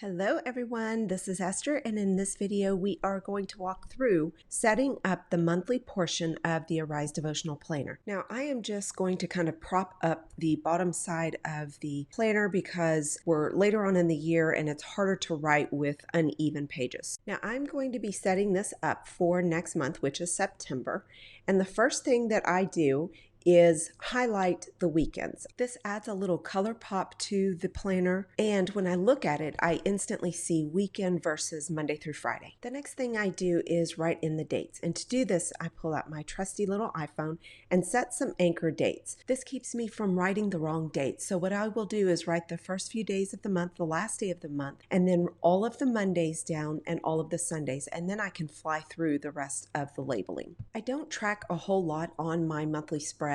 Hello everyone, this is Esther, and in this video we are going to walk through setting up the monthly portion of the Arise Devotional Planner. Now I am just going to kind of prop up the bottom side of the planner because we're later on in the year and it's harder to write with uneven pages. Now I'm going to be setting this up for next month, which is September, and the first thing that I do is highlight the weekends. This adds a little color pop to the planner, and when I look at it, I instantly see weekend versus Monday through Friday. The next thing I do is write in the dates, and to do this, I pull out my trusty little iPhone and set some anchor dates. This keeps me from writing the wrong dates, so what I will do is write the first few days of the month, the last day of the month, and then all of the Mondays down and all of the Sundays, and then I can fly through the rest of the labeling. I don't track a whole lot on my monthly spread,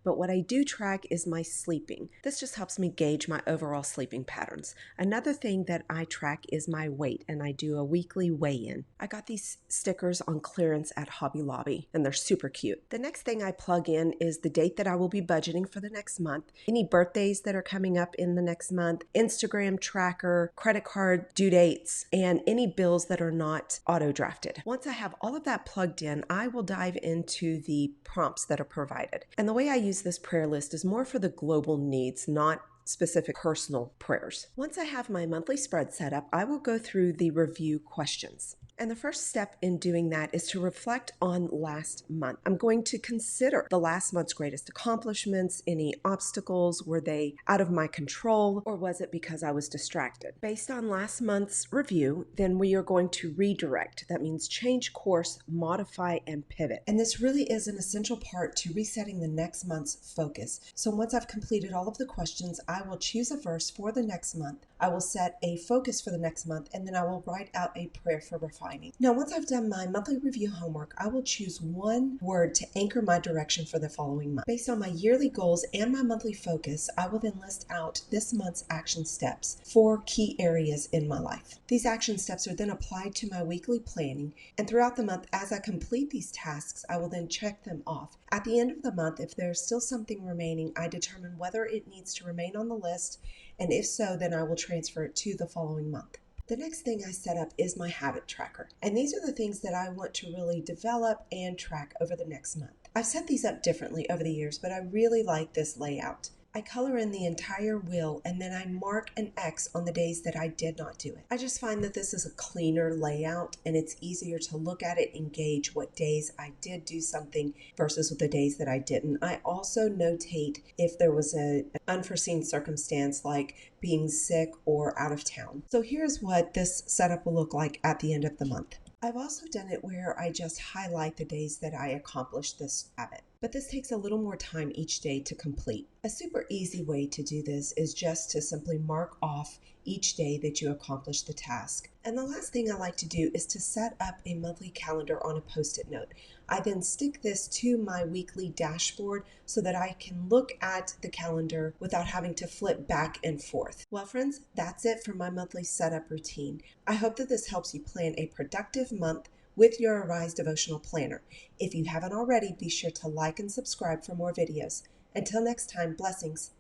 but what I do track is my sleeping. This just helps me gauge my overall sleeping patterns. Another thing that I track is my weight, and I do a weekly weigh-in. I got these stickers on clearance at Hobby Lobby, and they're super cute. The next thing I plug in is the date that I will be budgeting for the next month, any birthdays that are coming up in the next month, Instagram tracker, credit card due dates, and any bills that are not auto-drafted. Once I have all of that plugged in, I will dive into the prompts that are provided. And the way I use this prayer list is more for the global needs, not specific personal prayers. Once I have my monthly spread set up, I will go through the review questions. And the first step in doing that is to reflect on last month. I'm going to consider the last month's greatest accomplishments, any obstacles, were they out of my control, or was it because I was distracted? Based on last month's review, then we are going to redirect. That means change course, modify, and pivot. And this really is an essential part to resetting the next month's focus. So once I've completed all of the questions, I will choose a verse for the next month. I will set a focus for the next month, and then I will write out a prayer for refining. Now, once I've done my monthly review homework, I will choose one word to anchor my direction for the following month. Based on my yearly goals and my monthly focus, I will then list out this month's action steps for key areas in my life. These action steps are then applied to my weekly planning, and throughout the month, as I complete these tasks, I will then check them off. At the end of the month, if there's still something remaining, I determine whether it needs to remain on the list, and if so, then I will transfer it to the following month. The next thing I set up is my habit tracker, and these are the things that I want to really develop and track over the next month. I've set these up differently over the years, but I really like this layout. I color in the entire wheel, and then I mark an X on the days that I did not do it. I just find that this is a cleaner layout, and it's easier to look at it and gauge what days I did do something versus the days that I didn't. I also notate if there was an unforeseen circumstance like being sick or out of town. So here's what this setup will look like at the end of the month. I've also done it where I just highlight the days that I accomplished this habit, but this takes a little more time each day to complete. A super easy way to do this is just to simply mark off each day that you accomplish the task. And the last thing I like to do is to set up a monthly calendar on a Post-it note. I then stick this to my weekly dashboard so that I can look at the calendar without having to flip back and forth. Well, friends, that's it for my monthly setup routine. I hope that this helps you plan a productive month with your Arise Devotional Planner. If you haven't already, be sure to like and subscribe for more videos. Until next time, blessings.